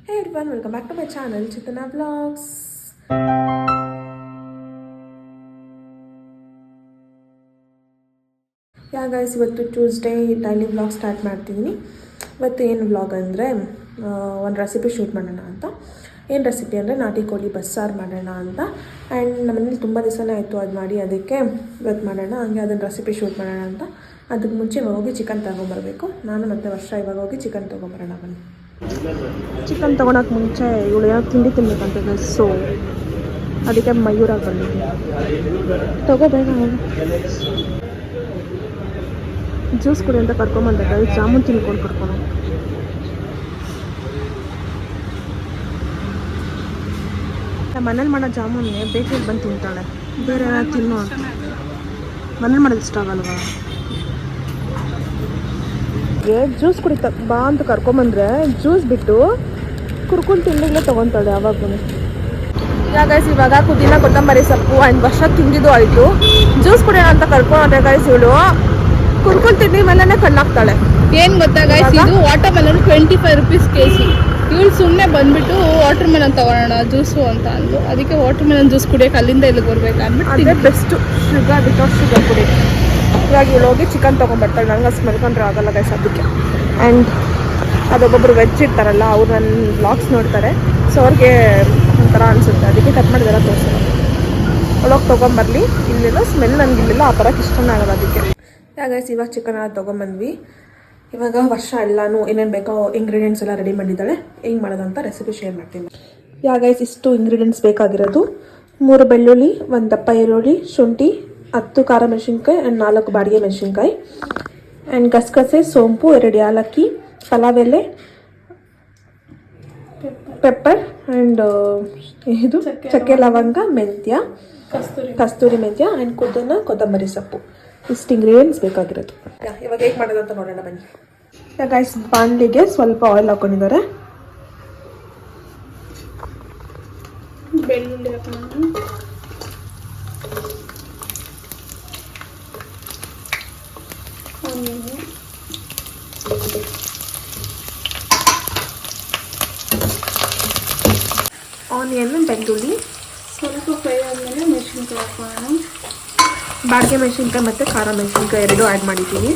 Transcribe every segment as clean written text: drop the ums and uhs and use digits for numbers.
Hey everyone, welcome back to my channel Chitana Vlogs. Yeah guys, ಇವತ್ತು Tuesday daily vlog start ಮಾಡ್ತಿದ್ದೀನಿ. ಇವತ್ತು ಏನು vlog ಅಂದರೆ ಒಂದು ರೆಸಿಪಿ ಶೂಟ್ ಮಾಡೋಣ ಅಂತ. ಏನು ರೆಸಿಪಿ ಅಂದರೆ ನಾಟಿ ಕೋಳಿ ಬಸ್ಸಾರು ಮಾಡೋಣ ಅಂತ. ಆ್ಯಂಡ್ ನಮ್ಮನೇಲಿ ತುಂಬ ದಿವಸನೇ ಆಯಿತು ಅದು ಮಾಡಿ, ಅದಕ್ಕೆ ಇವತ್ತು ಮಾಡೋಣ. ಹಂಗೆ ಅದನ್ನು ರೆಸಿಪಿ ಶೂಟ್ ಮಾಡೋಣ ಅಂತ. ಅದಕ್ಕೆ ಮುಂಚೆ ಇವಾಗ ಹೋಗಿ ಚಿಕನ್ ತೊಗೊಂಬರ್ಬೇಕು. ನಾನು ಮತ್ತು ವರ್ಷ ಇವಾಗ ಹೋಗಿ ಚಿಕನ್ ತೊಗೊಂಬರೋಣ ಬನ್ನಿ. ಚಿಕನ್ ತೊಗೊಳಕ್ಕೆ ಮುಂಚೆ ಇವಳು ಏನೋ ತಿಂಡಿ ತಿನ್ಬೇಕಂತ, ಸೊ ಅದಕ್ಕೆ ಮಯೂರಾಗಿ ಬಂದಿದ್ದೀನಿ. ತಗೋಬೇಡ ಜ್ಯೂಸ್ ಕುಡಿ ಅಂತ ಕರ್ಕೊಂಬಂದಾಗ ಜಾಮೂನ್ ತಿನ್ಕೊಂಡು ಕರ್ಕೊಂಡು. ನಮ್ಮ ಮನೇಲಿ ಮಾಡೋ ಜಾಮೂನ್ಗೆ ಬೇಕಲ್ಲಿ ಬಂದು ತಿಂತಾಳೆ, ಬೇರೆ ಏನಾದ್ರು ತಿನ್ನು ಅಂತ. ಮನೇಲಿ ಮಾಡೋದು ಇಷ್ಟ ಆಗಲ್ವಾ? ಜ್ಯೂಸ್ ಕುಡಿತ ಬಾ ಅಂತ ಕರ್ಕೊಂಬಂದ್ರೆ ಜ್ಯೂಸ್ ಬಿಟ್ಟು ಕುರ್ಕೊಂಡು ತಿಂಡಿಗಳೇ ತೊಗೊತಾಳೆ ಯಾವಾಗೂ. ಗೈಸ್ ಇವಾಗ ಪುದೀನ ಕೊತ್ತಂಬರಿ ಸೊಪ್ಪು ಆ್ಯಂಡ್ ವರ್ಷ ತಿಂದಿದ್ದು ಆಯಿತು. ಜ್ಯೂಸ್ ಕುಡಿಯೋಣ ಅಂತ ಕರ್ಕೊಂಡ್ರೆ ಗೈಸ್ ಇವಳು ಕುರ್ಕೊಂಡು ತಿಂಡಿ ಮೇಲೇ ಕಣ್ಣಾಗ್ತಾಳೆ. ಏನು ಗೊತ್ತಾ ಗೈಸ್, ಇದು ವಾಟರ್ ಮೆಲನ್ 25 ರೂಪೀಸ್ kg. ಇವಳು ಸುಮ್ಮನೆ ಬಂದ್ಬಿಟ್ಟು ವಾಟರ್ ಮೆಲನ್ ತೊಗೊಳೋಣ ಜ್ಯೂಸು ಅಂತ ಅಂದು, ಅದಕ್ಕೆ ವಾಟರ್ ಮೆಲನ್ ಜ್ಯೂಸ್ ಕುಡಿಯೋಕೆ ಅಲ್ಲಿಂದ ಇಲ್ಲಿಗೆ ಬರ್ಬೇಕು ಅಂದ್ಬಿಟ್ಟು ಅದೇ ಬೆಸ್ಟು. ಶುಗರ್ ವಿತೌಟ್ ಶುಗರ್ ಕುಡಿ. ಇವಾಗ ಇವಳು ಹೋಗಿ ಚಿಕನ್ ತೊಗೊಂಡ್ಬರ್ತಾಳೆ. ನಂಗೆ ಸ್ಮೆಲ್ಕೊಂಡ್ರೆ ಆಗಲ್ಲ ಗೈಸ್ ಅದಕ್ಕೆ. ಆ್ಯಂಡ್ ಅದೊಬ್ಬೊಬ್ಬರು ವೆಜ್ ಇರ್ತಾರಲ್ಲ, ಅವ್ರು ನನ್ನ ವ್ಲಾಗ್ಸ್ ನೋಡ್ತಾರೆ, ಸೊ ಅವ್ರಿಗೆ ಒಂಥರ ಅನಿಸುತ್ತೆ, ಅದಕ್ಕೆ ಕಟ್ ಮಾಡಿದೆಲ್ಲ ತೋರಿಸಲ್ಲ. ಒಳಗೆ ತೊಗೊಂಬರಲಿ. ಇಲ್ಲೆಲ್ಲ ಸ್ಮೆಲ್ ನನಗೆ ಇಲ್ಲೆಲ್ಲ ಆ ಥರಕ್ಕೆ ಇಷ್ಟನೇ ಆಗಲ್ಲ ಅದಕ್ಕೆ. ಗೈಸ್ ಇವಾಗ ಚಿಕನ್ ಎಲ್ಲ ತೊಗೊಂಬಂದ್ವಿ. ಇವಾಗ ವರ್ಷ ಎಲ್ಲನೂ ಏನೇನು ಬೇಕೋ ಇಂಗ್ರೀಡಿಯೆಂಟ್ಸ್ ಎಲ್ಲ ರೆಡಿ ಮಾಡಿದ್ದಾಳೆ. ಹೆಂಗೆ ಮಾಡೋದಂತ ರೆಸಿಪಿ ಶೇರ್ ಮಾಡ್ತೀನಿ. ಗೈಸ್ ಇಷ್ಟು ಇಂಗ್ರೀಡಿಯೆಂಟ್ಸ್ ಬೇಕಾಗಿರೋದು: 3 ಬೆಳ್ಳುಳ್ಳಿ, 1 ದಪ್ಪ ಈರುಳ್ಳಿ, ಶುಂಠಿ, 10 ಖಾರ ಮೆಣಸಿನ್ಕಾಯಿ ಆ್ಯಂಡ್ 4 ಬಾಡಿಗೆ ಮೆಣಸಿನ್ಕಾಯಿ, ಆ್ಯಂಡ್ ಗಸಗಸೆ, ಸೋಂಪು, 2 ಏಲಕ್ಕಿ, ಪಲಾವ್ ಎಲೆ, ಪೆಪ್ಪರ್ ಆ್ಯಂಡ್ ಇದು ಚಕ್ಕೆ ಲವಂಗ, ಮೆಂತ್ಯ, ಕಸ್ತೂರಿ ಮೆಂತ್ಯ ಆ್ಯಂಡ್ ಕೊತ್ತಂಬರಿ ಸೊಪ್ಪು. ಇಷ್ಟು ಇಂಗ್ರೀಡಿಯೆಂಟ್ಸ್ ಬೇಕಾಗಿರೋದು. ಇವಾಗ ಹೇಗೆ ಮಾಡೋದಂತ ನೋಡೋಣ ಬನ್ನಿ. ಗೈಸ್ ಬಾಣಲಿಗೆ ಸ್ವಲ್ಪ ಆಯಿಲ್ ಹಾಕೊಂಡಿದ್ದಾರೆ. ಬೆಳ್ಳುಳ್ಳಿ ಹಾಕೋಣ, ಆನಿಯನ್, ಬೆಳ್ಳುಳ್ಳಿ ಸ್ವಲ್ಪ ಫ್ರೈ ಆದಮೇಲೆ ಮೆಣಸಿನ್ಕಾಯಿ ಹಾಕೋಣ. ಬಾಡಿಗೆ ಮೆಣಸಿನ್ಕಾಯಿ ಮತ್ತು ಖಾರ ಮೆಣಸಿನ್ಕಾಯಿ 2 ಆ್ಯಡ್ ಮಾಡಿದ್ದೀವಿ.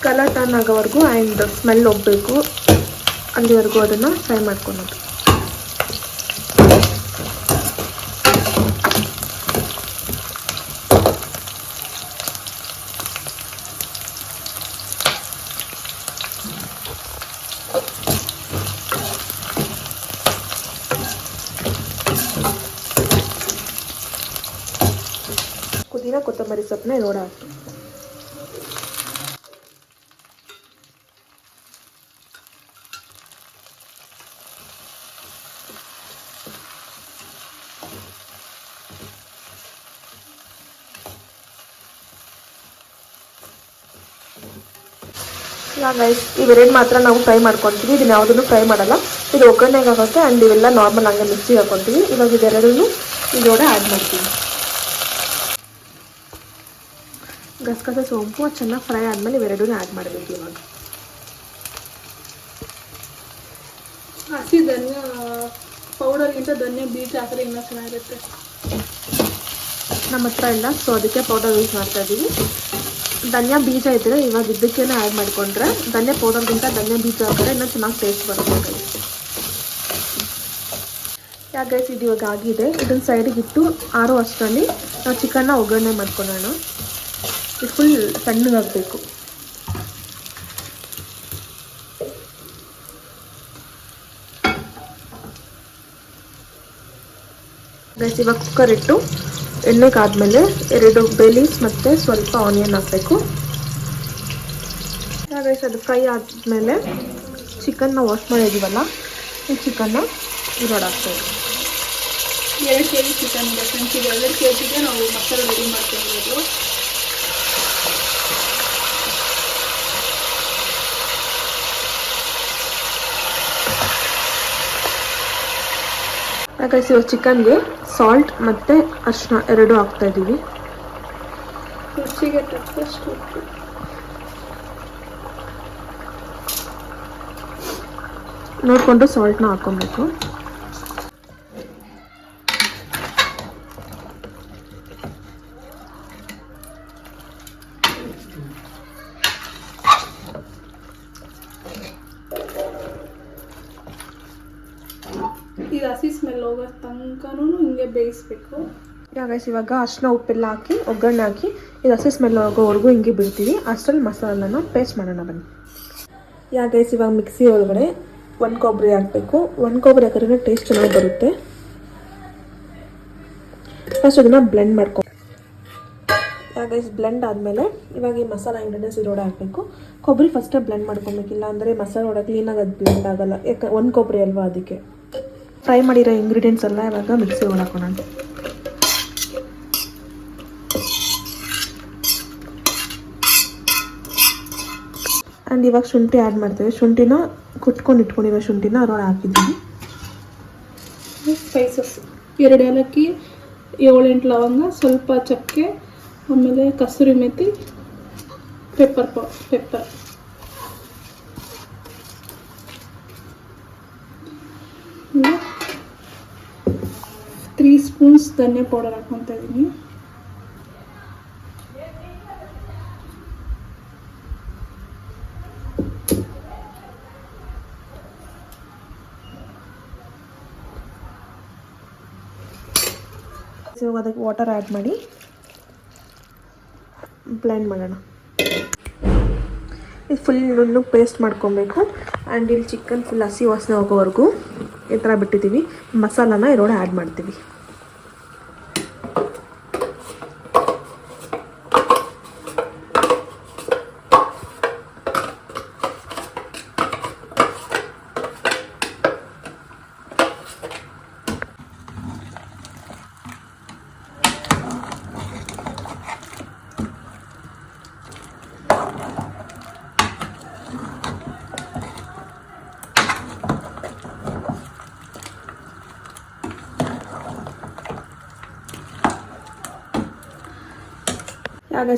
ಕಲರ್ ಟರ್ನ್ ಆಗೋವರೆಗೂ ಆ್ಯಂಡ್ ಸ್ಮೆಲ್ ಹೋಗಬೇಕು, ಅಲ್ಲಿವರೆಗೂ ಅದನ್ನು ಫ್ರೈ ಮಾಡ್ಕೊಳೋದು. ಪುದೀನ ಕೊತ್ತಂಬರಿ ಸೊಪ್ಪನ್ನ ರೋಡ ಹಾಕಿ. ಗೈಸ್ ಇವೆರಡು ಮಾತ್ರ ನಾವು ಫ್ರೈ ಮಾಡ್ಕೊತೀವಿ. ಇದನ್ನ ಯಾವುದನ್ನು ಫ್ರೈ ಮಾಡಲ್ಲ. ಇದು ಒಗ್ಗರಣೆಗೆ ಆಗುತ್ತೆ ಆ್ಯಂಡ್ ಇವೆಲ್ಲ ನಾರ್ಮಲ್ ಹಂಗೆ ಮಿಕ್ಸಿಗೆ ಹಾಕೊತೀವಿ. ಇವಾಗ ಇದೆರಡೂ ಇದರೊಳಗೆ ಆ್ಯಡ್ ಮಾಡ್ತೀವಿ. ಗಸಗಸೆ, ಸೋಂಪು ಚೆನ್ನಾಗಿ ಫ್ರೈ ಆದಮೇಲೆ ಇವೆರಡೂ ಆ್ಯಡ್ ಮಾಡಬೇಕು. ಇವಾಗ ಹಸಿ ಧನಿಯಾ ಪೌಡರ್ಗಿಂತ ಧನಿಯಾ ಬೀಜ ಹಾಕಿದ್ರೆ ಇನ್ನೂ ಚೆನ್ನಾಗಿರುತ್ತೆ. ನಮ್ಮ ಹತ್ರ ಇಲ್ಲ, ಸೊ ಅದಕ್ಕೆ ಪೌಡರ್ ಯೂಸ್ ಮಾಡ್ತಾ ಇದ್ದೀವಿ. ಧನಿಯಾ ಬೀಜ ಇದ್ದರೆ ಇವಾಗ ಇದಕ್ಕೇನೆ ಆ್ಯಡ್ ಮಾಡಿಕೊಂಡ್ರೆ, ಧನಿಯಾ ಪೌಡರ್ಗಿಂತ ಧನಿಯಾ ಬೀಜ ಹಾಕಿದ್ರೆ ಇನ್ನೂ ಚೆನ್ನಾಗಿ ಟೇಸ್ಟ್ ಬರುತ್ತೆ. ಗೈಸ್ ಇದು ಇವಾಗ ಆಗಿದೆ. ಇದನ್ನು ಸೈಡಿಗೆ ಇಟ್ಟು ಆರೋ ಅಷ್ಟರಲ್ಲಿ ನಾವು ಚಿಕನ್ನ ಒಗ್ಗರಣೆ ಮಾಡ್ಕೊಳ್ಳೋಣ. ಇದು ಫುಲ್ ಸಣ್ಣಗಾಗಬೇಕು. ಗೈಸ್ ಇವಾಗ ಕುಕ್ಕರ್ ಇಟ್ಟು ಎಣ್ಣೆಗೆ ಆದಮೇಲೆ 2 ಬೇ ಲೀವ್ಸ್ ಮತ್ತು ಸ್ವಲ್ಪ ಆನಿಯನ್ ಹಾಕಬೇಕು. ಗೈಸ್ ಅದು ಫ್ರೈ ಆದಮೇಲೆ ಚಿಕನ್ನ ವಾಶ್ ಮಾಡಿದ್ದೀವಲ್ಲ, ಈ ಚಿಕನ್ನ ಇದರೊಳಗೆ ಹಾಕ್ತೇವೆ. 2 kg ಚಿಕನ್ ಇದೆ ಫ್ರೆಂಡ್ಸ್. ಇದು 2 kgಗೆ ನಾವು ಮಸಾಲೆ ರೆಡಿ ಮಾಡ್ಕೊಂಡಿರೋದು. ಗೈಸ್ ಇವಾಗ ಚಿಕನ್ಗೆ ಸಾಲ್ಟ್ ಮತ್ತು ಅರಿಶಿನ 2 ಹಾಕ್ತಾ ಇದ್ದೀವಿ. ರುಚಿಗೆ ತಕ್ಕಷ್ಟು ಉಪ್ಪು. ನೋಡಿಕೊಂಡು ಸಾಲ್ಟ್ನ ಹಾಕ್ಕೊಬೇಕು. ಇದು ಹಸಿ ಸ್ಮೆಲ್ ಹೋಗೋ ತನಕನೂ ಹಿಂಗೆ ಬೇಯಿಸ್ಬೇಕು. ಇವಾಗ ಅರ್ಶಿನ ಉಪ್ಪೆಲ್ಲ ಹಾಕಿ ಒಗ್ಗರಣೆ ಹಾಕಿ ಇದು ಹಸಿ ಸ್ಮೆಲ್ ಹೋಗೋವರೆಗೂ ಹಿಂಗೆ ಬಿಡ್ತೀವಿ. ಅಷ್ಟರಲ್ಲಿ ಮಸಾಲನ ಪೇಸ್ಟ್ ಮಾಡೋಣ ಬನ್ನಿ. ಇವಾಗ ಮಿಕ್ಸಿ ಒಳಗಡೆ ಒಂದು ಕೊಬ್ಬರಿ ಹಾಕಬೇಕು. ಒಂದು ಕೊಬ್ಬರಿ ಹಾಕಿದ್ರೆ ಟೇಸ್ಟ್ ಚೆನ್ನಾಗಿ ಬರುತ್ತೆ. ಫಸ್ಟ್ ಅದನ್ನು ಬ್ಲೆಂಡ್ ಮಾಡ್ಕೊ. ಬ್ಲೆಂಡ್ ಆದಮೇಲೆ ಇವಾಗ ಈ ಮಸಾಲ ಇಂಗ್ರೀಡಿಯೆಂಟ್ಸ್ ಇರೋಡೆ ಹಾಕಬೇಕು. ಕೊಬ್ಬರಿ ಫಸ್ಟೇ ಬ್ಲೆಂಡ್ ಮಾಡ್ಕೊಬೇಕಿಲ್ಲ ಅಂದರೆ ಮಸಾಲೆ ಒಳಗೆ ಕ್ಲೀನಾಗಿ ಅದು ಬ್ಲೆಂಡ್ ಆಗೋಲ್ಲ. ಯಾಕೆ ಒಂದು ಕೊಬ್ಬರಿ ಅಲ್ವಾ, ಅದಕ್ಕೆ ಫ್ರೈ ಮಾಡಿರೋ ಇಂಗ್ರೀಡಿಯೆಂಟ್ಸ್ ಎಲ್ಲ ಇವಾಗ ಮಿಕ್ಸಿ ಒಳಗೆ ಹಾಕೋಣ. ಆ್ಯಂಡ್ ಇವಾಗ ಶುಂಠಿ ಆ್ಯಡ್ ಮಾಡ್ತೇವೆ. ಶುಂಠಿನ ಕುಟ್ಕೊಂಡು ಇಟ್ಕೊಂಡಿರೋ ಶುಂಠಿನ ಅದರೊಳಗೆ ಹಾಕಿದ್ದೀವಿ. ಸ್ಪೈಸಸ್ 2 ಏಲಕ್ಕಿ, 7-8 ಲವಂಗ, ಸ್ವಲ್ಪ ಚಕ್ಕೆ, ಆಮೇಲೆ ಕಸೂರಿ ಮೆಥಿ, ಪೆಪ್ಪರ್ 3 ಸ್ಪೂನ್ಸ್ ಧನಿಯಾ ಪೌಡರ್ ಹಾಕ್ಕೊತಾ ಇದ್ದೀನಿ. ಅದಕ್ಕೆ ವಾಟರ್ ಆ್ಯಡ್ ಮಾಡಿ ಬ್ಲೆಂಡ್ ಮಾಡೋಣ. ಇದು ಫುಲ್ ನುಣ್ಣಗೆ ಪೇಸ್ಟ್ ಮಾಡ್ಕೊಬೇಕು. ಆ್ಯಂಡ್ ಇಲ್ಲಿ ಚಿಕನ್ ಫುಲ್ ಹಸಿ ವಾಸನೆ ಹೋಗೋವರೆಗೂ ಈ ಥರ ಬಿಟ್ಟಿದ್ದೀವಿ. ಮಸಾಲಾನ ಇದರೊಳಗೆ ಆ್ಯಡ್ ಮಾಡ್ತೀವಿ.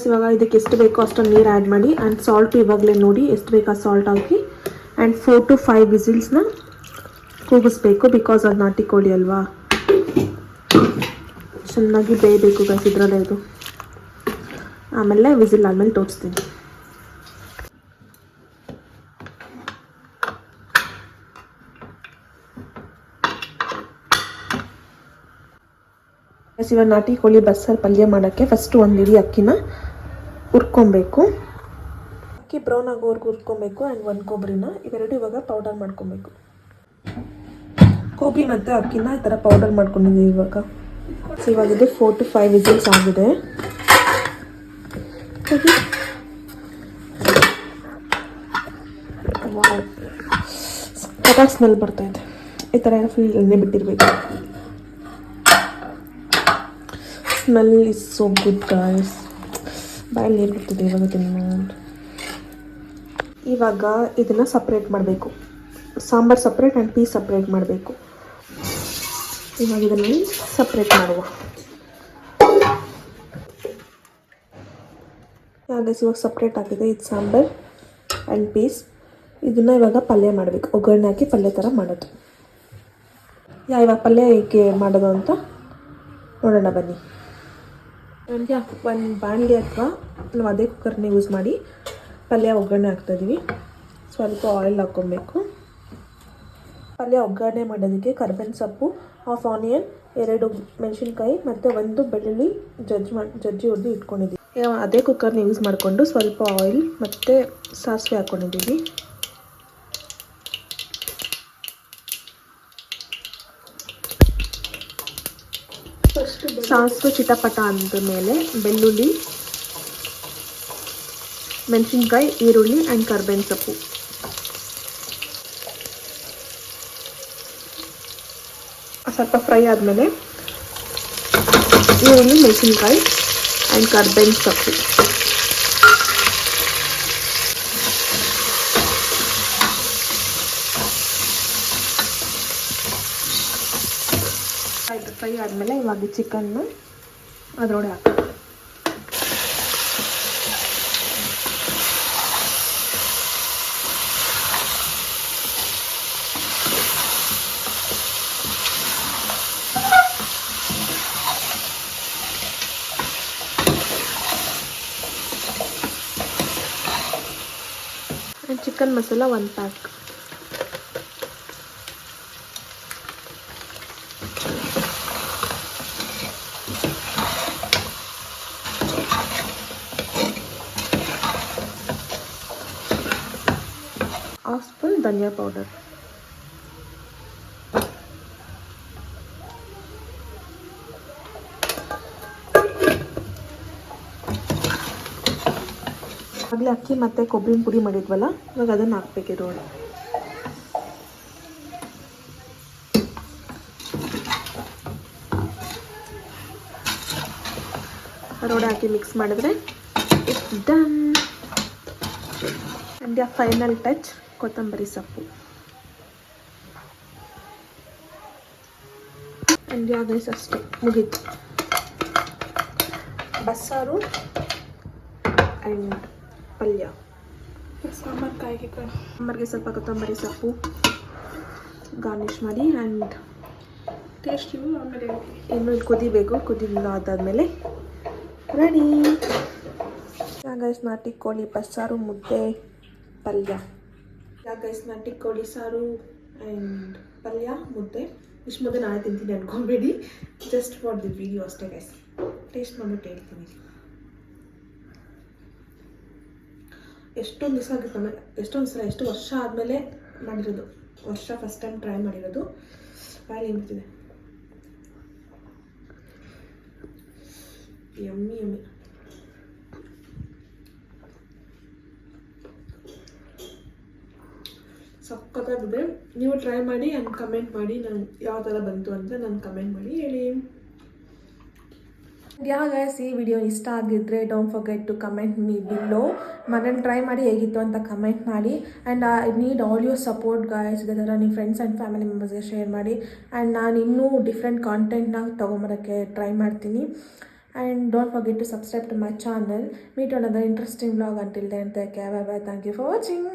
ಇವಾಗ ಇದಕ್ಕೆ ಎಷ್ಟು ಬೇಕೋ ಅಷ್ಟೊಂದು ನೀರು ಆ್ಯಡ್ ಮಾಡಿ. ಆ್ಯಂಡ್ ಸಾಲ್ಟು ಇವಾಗಲೇ ನೋಡಿ ಎಷ್ಟು ಬೇಕು ಆ ಸಾಲ್ಟ್ ಹಾಕಿ. ಆ್ಯಂಡ್ 4 to 5 ವಿಸಿಲ್ಸ್ನ ಕೂಗಿಸ್ಬೇಕು. ಬಿಕಾಸ್ ಅದು ನಾಟಿ ಕೋಳಿ ಅಲ್ವಾ, ಚೆನ್ನಾಗಿ ಬೇಯಬೇಕು ಗೈಸ್ ಇದರಲ್ಲೇ ಇದು. ಆಮೇಲೆ ವಿಸಿಲ್ ಆದಮೇಲೆ ತೋರಿಸ್ತೀನಿ. ಇವಾಗ ನಾಟಿ ಕೋಳಿ ಬಸ್ಸಾರು ಪಲ್ಯ ಮಾಡೋಕ್ಕೆ ಫಸ್ಟು ಒಂದು ಇಡೀ ಅಕ್ಕಿನ ಹುರ್ಕೊಬೇಕು. ಅಕ್ಕಿ ಬ್ರೌನ್ ಆಗೋವರೆಗೂ ಹುರ್ಕೊಬೇಕು. ಆ್ಯಂಡ್ ಒಂದು ಕೊಬ್ಬರಿನ ಇವೆರಡು ಇವಾಗ ಪೌಡರ್ ಮಾಡ್ಕೊಬೇಕು. ಕೊಬ್ಬರಿ ಮತ್ತು ಅಕ್ಕಿನ ಈ ಥರ ಪೌಡರ್ ಮಾಡ್ಕೊಂಡಿದ್ದೀವಿ ಇವಾಗ. ಸೊ ಇವಾಗ ಇದು 4 to 5 ವಿಸಿಲ್ಸ್ ಆಗಿದೆ. ಕಟಾಕ್ ಸ್ಮೆಲ್ ಬರ್ತಾಯಿದೆ. ಈ ಥರ ಫುಲ್ ಎಣ್ಣೆ ಬಿಟ್ಟಿರಬೇಕು. Smell is so good guys. ಬಾಯಲ್ಲಿ ನೀರು ಬರ್ತಿದೆ ಇವಾಗ ತಿನ್ನೋದು. ಇವಾಗ ಇದನ್ನು ಸಪ್ರೇಟ್ ಮಾಡಬೇಕು. ಸಾಂಬಾರು ಸಪ್ರೇಟ್ ಆ್ಯಂಡ್ ಪೀಸ್ ಸಪ್ರೇಟ್ ಮಾಡಬೇಕು. ಇವಾಗ ಇದನ್ನು ಸಪ್ರೇಟ್ ಮಾಡುವ. ಇವಾಗ ಸಪ್ರೇಟ್ ಆಗಿದೆ ಇದು ಸಾಂಬಾರು ಆ್ಯಂಡ್ ಪೀಸ್. ಇದನ್ನು ಇವಾಗ ಪಲ್ಯ ಮಾಡಬೇಕು. ಒಗ್ಗರಣೆ ಹಾಕಿ ಪಲ್ಯ ಥರ ಮಾಡೋದು. ಇವಾಗ ಪಲ್ಯ ಹೇಗೆ ಮಾಡೋದು ಅಂತ ನೋಡೋಣ ಬನ್ನಿ. ಒಂದು ಬಾಣಲಿ ಅಥವಾ ನಾವು ಅದೇ ಕುಕ್ಕರ್ನ ಯೂಸ್ ಮಾಡಿ ಪಲ್ಯ ಒಗ್ಗರಣೆ ಹಾಕ್ತಾಯಿದ್ದೀವಿ. ಸ್ವಲ್ಪ ಆಯಿಲ್ ಹಾಕ್ಕೊಬೇಕು. ಪಲ್ಯ ಒಗ್ಗರಣೆ ಮಾಡೋದಕ್ಕೆ ಕರ್ಬೇವಿನ ಸೊಪ್ಪು, 1/2 ಆನಿಯನ್, 2 ಮೆಣಸಿನ್ಕಾಯಿ ಮತ್ತು 1 ಬೆಳ್ಳುಳ್ಳಿ ಜಜ್ಜಿ ಹೊಡೆದು ಇಟ್ಕೊಂಡಿದ್ದೀವಿ. ಅದೇ ಕುಕ್ಕರ್ನ ಯೂಸ್ ಮಾಡಿಕೊಂಡು ಸ್ವಲ್ಪ ಆಯಿಲ್ ಮತ್ತು ಸಾಸಿವೆ ಹಾಕ್ಕೊಂಡಿದ್ದೀವಿ. ಸಾಸಿವೆ ಚಿಟಪಟ ಅಂದ ಮೇಲೆ ಬೆಳ್ಳುಳ್ಳಿ, ಮೆಣಸಿನ್ಕಾಯಿ, ಈರುಳ್ಳಿ ಆ್ಯಂಡ್ ಕರ್ಬೇವಿನ ಸೊಪ್ಪು. ಸ್ವಲ್ಪ ಫ್ರೈ ಆದಮೇಲೆ ಈರುಳ್ಳಿ, ಮೆಣಸಿನ್ಕಾಯಿ ಆ್ಯಂಡ್ ಕರ್ಬೇವಿನ ಸೊಪ್ಪು. ಆಯಿತು, ಫ್ರೈ ಆದಮೇಲೆ ಇವಾಗ ಚಿಕನ್ನ ಅದರೊಳಗೆ ಹಾಕಿ. ಆ್ಯಂಡ್ ಚಿಕನ್ ಮಸಾಲ 1 ಪ್ಯಾಕ್. ಹಾಫ್ ಸ್ಪೂನ್ ಧನಿಯಾ ಪೌಡರ್. ಆಗಲೇ ಅಕ್ಕಿ ಮತ್ತು ಕೊಬ್ಬರಿನ ಪುಡಿ ಮಾಡಿದ್ವಲ್ಲ, ಇವಾಗ ಅದನ್ನು ಹಾಕ್ಬೇಕಿರೋದು. ರೋಡ್ ಹಾಕಿ ಮಿಕ್ಸ್ ಮಾಡಿದ್ರೆ it's done. And final touch ಕೊತ್ತಂಬರಿ ಸೊಪ್ಪು. ಆ್ಯಂಡ್ ಗೈಸ್ ಅಷ್ಟೇ, ಮುಗೀತು. ಬಸ್ಸಾರು ಆ್ಯಂಡ್ ಪಲ್ಯ. ಸಾಂಬಾರಿಗೆ ಸ್ವಲ್ಪ ಕೊತ್ತಂಬರಿ ಸೊಪ್ಪು ಗಾರ್ನಿಷ್ ಮಾಡಿ. ಆ್ಯಂಡ್ ಟೇಸ್ಟ್ ಆಮೇಲೆ ಇನ್ನು ಇದು ಕುದಿಬೇಕು. ಅದಾದಮೇಲೆ ರೆಡಿ. ಗೈಸ್ ನಾಟಿ ಕೋಳಿ ಬಸ್ಸಾರು, ಮುದ್ದೆ, ಪಲ್ಯ. ಗೈಸ್ ನಾಟಿ ಕೋಳಿ ಸಾರು ಆ್ಯಂಡ್ ಪಲ್ಯ, ಮುದ್ದೆ. ಇಷ್ಟು ಮುದ್ದೆ ನಾಳೆ ತಿಂತೀನಿ ಅನ್ಕೊಬೇಡಿ, ಜಸ್ಟ್ ಫಾರ್ ದಿ ವಿಡಿಯೋ ಅಷ್ಟೇ ಗೈಸ್. ಟೇಸ್ಟ್ ಮಾಡಿಬಿಟ್ಟು ಹೇಳ್ತೀನಿ. ಎಷ್ಟೊಂದು ದಿವಸ ಆಗಿತ್ತು, ಎಷ್ಟು ವರ್ಷ ಆದಮೇಲೆ ಮಾಡಿರೋದು. ಫಸ್ಟ್ ಟೈಮ್ ಟ್ರೈ ಮಾಡಿರೋದು. ಬಾಯಲ್ಲಿ ಏನಿರ್ತಿದೆ, ಯಮ್ಮಿ. ಸಕ್ಕತ್ತಾಗಿದೆ. ನೀವು ಟ್ರೈ ಮಾಡಿ ಆ್ಯಂಡ್ ಕಮೆಂಟ್ ಮಾಡಿ ನಂಗೆ ಯಾವ ಥರ ಬಂತು ಅಂತ ನಾನು ಕಮೆಂಟ್ ಮಾಡಿ ಹೇಳಿ. ಗೈಸ್ ಈ ವಿಡಿಯೋ ಇಷ್ಟ ಆಗಿದ್ದರೆ don't forget to comment me below. ಮನೇಲಿ ಟ್ರೈ ಮಾಡಿ ಹೇಗಿತ್ತು ಅಂತ ಕಮೆಂಟ್ ಮಾಡಿ. And I need all your support guys. ಇದೇ ಥರ ನಿಮ್ಮ ಫ್ರೆಂಡ್ಸ್ ಆ್ಯಂಡ್ ಫ್ಯಾಮಿಲಿ ಮೆಂಬರ್ಸ್ಗೆ ಶೇರ್ ಮಾಡಿ. ಆ್ಯಂಡ್ ನಾನು ಇನ್ನೂ ಡಿಫ್ರೆಂಟ್ ಕಾಂಟೆಂಟ್ನ ತೊಗೊಂಬರೋಕ್ಕೆ ಟ್ರೈ ಮಾಡ್ತೀನಿ. And don't forget to subscribe to my channel. Meet on other interesting vlog. Until then take care. Bye bye. Thank you for watching.